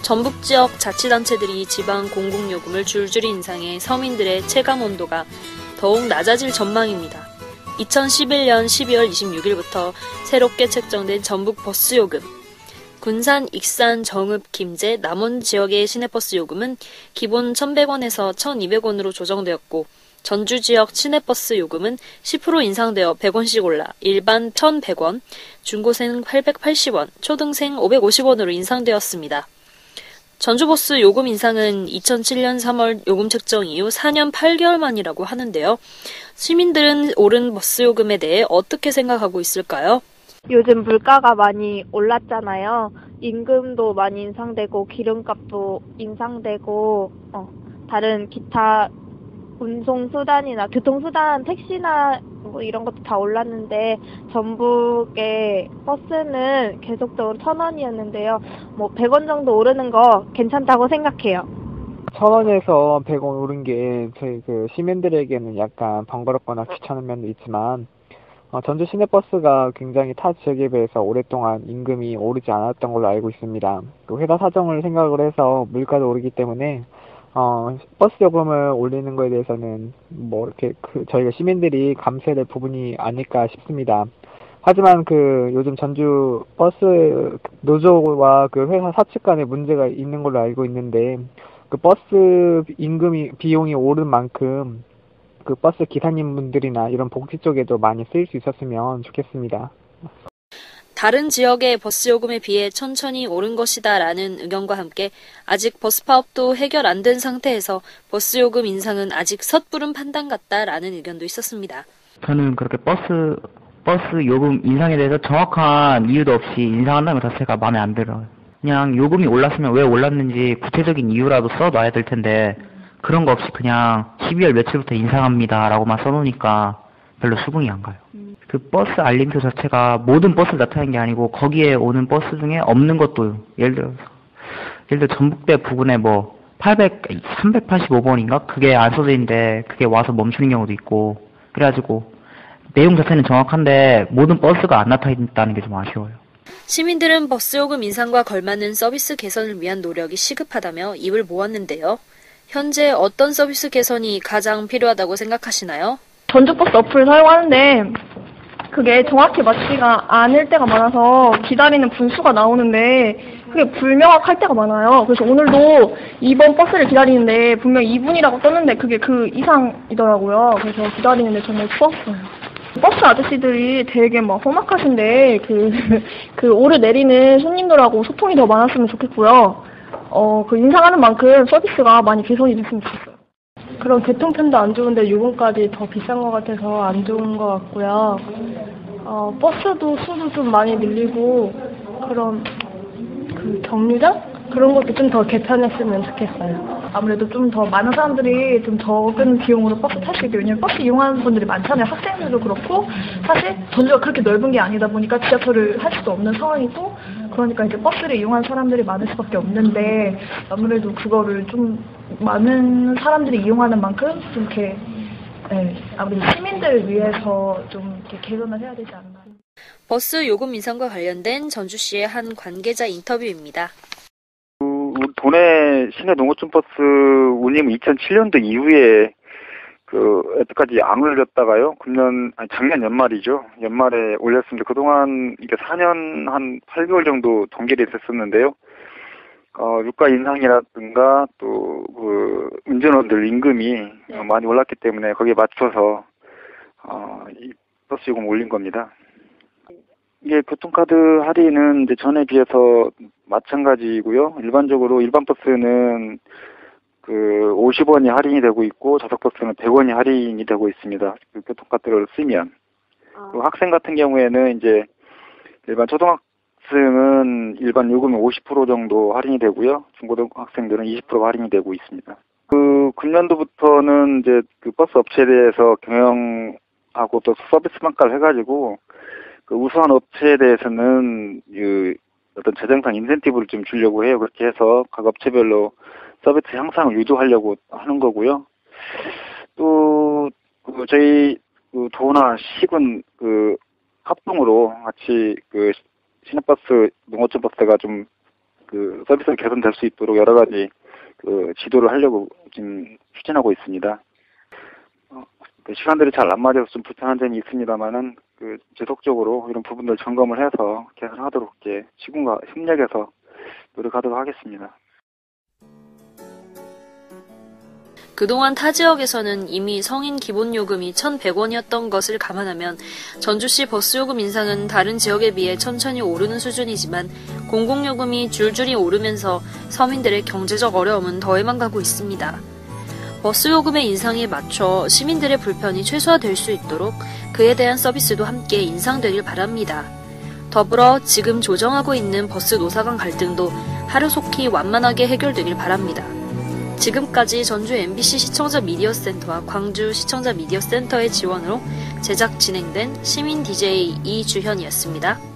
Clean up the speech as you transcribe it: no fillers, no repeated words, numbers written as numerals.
전북 지역 자치단체들이 지방 공공요금을 줄줄이 인상해 서민들의 체감 온도가 더욱 낮아질 전망입니다. 2011년 12월 26일부터 새롭게 책정된 전북 버스 요금. 군산, 익산, 정읍, 김제, 남원 지역의 시내버스 요금은 기본 1,100원에서 1,200원으로 조정되었고 전주 지역 시내버스 요금은 10% 인상되어 100원씩 올라 일반 1,100원, 중고생 880원, 초등생 550원으로 인상되었습니다. 전주버스 요금 인상은 2007년 3월 요금 책정 이후 4년 8개월 만이라고 하는데요. 시민들은 오른 버스 요금에 대해 어떻게 생각하고 있을까요? 요즘 물가가 많이 올랐잖아요. 임금도 많이 인상되고 기름값도 인상되고 다른 기타 운송수단이나 교통수단, 택시나 뭐 이런 것도 다 올랐는데 전북의 버스는 계속적으로 1,000원이었는데요. 뭐 100원 정도 오르는 거 괜찮다고 생각해요. 1,000원에서 100원 오른 게 저희 시민들에게는 약간 번거롭거나 귀찮은 면도 있지만 전주 시내버스가 굉장히 타 지역에 비해서 오랫동안 임금이 오르지 않았던 걸로 알고 있습니다. 회사 사정을 생각을 해서 물가도 오르기 때문에 버스 요금을 올리는 거에 대해서는 이렇게 저희가 시민들이 감수해야 될 부분이 아닐까 싶습니다. 하지만 요즘 전주 버스 노조와 회사 사측 간에 문제가 있는 걸로 알고 있는데 버스 비용이 오른 만큼 버스 기사님분들이나 이런 복지 쪽에도 많이 쓰일 수 있었으면 좋겠습니다. 다른 지역의 버스 요금에 비해 천천히 오른 것이다 라는 의견과 함께 아직 버스 파업도 해결 안 된 상태에서 버스 요금 인상은 아직 섣부른 판단 같다라는 의견도 있었습니다. 저는 그렇게 버스 요금 인상에 대해서 정확한 이유도 없이 인상한다는 것 자체가 마음에 안 들어요. 그냥 요금이 올랐으면 왜 올랐는지 구체적인 이유라도 써놔야 될 텐데 그런 거 없이 그냥 12월 며칠부터 인상합니다 라고만 써놓으니까 별로 수긍이 안 가요. 버스 알림표 자체가 모든 버스를 나타내는 게 아니고 거기에 오는 버스 중에 없는 것도 예를 들어 전북대 부근에 385번인가? 그게 안 써져 있는데 그게 와서 멈추는 경우도 있고 그래가지고 내용 자체는 정확한데 모든 버스가 안 나타났다는 게 좀 아쉬워요. 시민들은 버스 요금 인상과 걸맞는 서비스 개선을 위한 노력이 시급하다며 입을 모았는데요. 현재 어떤 서비스 개선이 가장 필요하다고 생각하시나요? 전주버스 어플을 사용하는데 그게 정확히 맞지가 않을 때가 많아서 기다리는 분수가 나오는데 그게 불명확할 때가 많아요. 그래서 오늘도 2번 버스를 기다리는데 분명 2분이라고 떴는데 그게 그 이상이더라고요. 그래서 기다리는데 정말 추웠어요. 버스 아저씨들이 되게 험악하신데 오르내리는 손님들하고 소통이 더 많았으면 좋겠고요. 인상하는 만큼 서비스가 많이 개선이 됐으면 좋겠어요. 그런 교통편도 안 좋은데 요금까지 더 비싼 것 같아서 안 좋은 것 같고요. 버스도 수도 좀 많이 늘리고 그런 정류장? 그런 것도 좀 더 개편했으면 좋겠어요. 아무래도 좀 더 많은 사람들이 좀 적은 비용으로 버스 탈 수 있게, 왜냐면 버스 이용하는 분들이 많잖아요. 학생들도 그렇고 사실 전주가 그렇게 넓은 게 아니다 보니까 지하철을 할 수도 없는 상황이고 그러니까 이제 버스를 이용하는 사람들이 많을 수밖에 없는데 아무래도 그거를 좀 많은 사람들이 이용하는 만큼 좀 이렇게 아무래도 시민들을 위해서 좀 이렇게 개선을 해야 되지 않나. 버스 요금 인상과 관련된 전주시의 한 관계자 인터뷰입니다. 도내 시내 농어촌 버스 운임 2007년도 이후에 여태까지 안 올렸다가요. 작년 연말이죠. 연말에 올렸습니다. 그동안 이게 4년 한 8개월 정도 동결이 됐었는데요. 유가 인상이라든가 또 운전원들 임금이 많이 올랐기 때문에 거기에 맞춰서 이 버스 요금 올린 겁니다. 이게 교통카드 할인은 이제 전에 비해서 마찬가지고요. 일반적으로 일반 버스는 50원이 할인이 되고 있고 좌석 버스는 100원이 할인이 되고 있습니다. 교통카드를 쓰면. 학생 같은 경우에는 이제 일반 초등학생은 일반 요금이 50% 정도 할인이 되고요. 중고등학생들은 20% 할인이 되고 있습니다. 금년도부터는 이제 버스 업체에 대해서 경영하고 또 서비스 평가를 해가지고 우수한 업체에 대해서는 어떤 재정상 인센티브를 좀 주려고 해요. 그렇게 해서 각 업체별로 서비스 향상을 유도하려고 하는 거고요. 또 저희 도나 시군 합동으로 같이 시내버스, 농어촌 버스가 좀 그 서비스가 개선될 수 있도록 여러 가지 그 지도를 하려고 지금 추진하고 있습니다. 그 시간들이 잘 안 맞아서 좀 불편한 점이 있습니다만은 그 지속적으로 이런 부분들 점검을 해서 개선하도록 이제 시군과 협력해서 노력하도록 하겠습니다. 그동안 타 지역에서는 이미 성인 기본요금이 1,100원이었던 것을 감안하면 전주시 버스요금 인상은 다른 지역에 비해 천천히 오르는 수준이지만 공공요금이 줄줄이 오르면서 서민들의 경제적 어려움은 더해만 가고 있습니다. 버스요금의 인상에 맞춰 시민들의 불편이 최소화될 수 있도록 그에 대한 서비스도 함께 인상되길 바랍니다. 더불어 지금 조정하고 있는 버스 노사 간 갈등도 하루속히 완만하게 해결되길 바랍니다. 지금까지 전주 MBC 시청자 미디어센터와 광주 시청자 미디어센터의 지원으로 제작 진행된 시민 DJ 이주현이었습니다.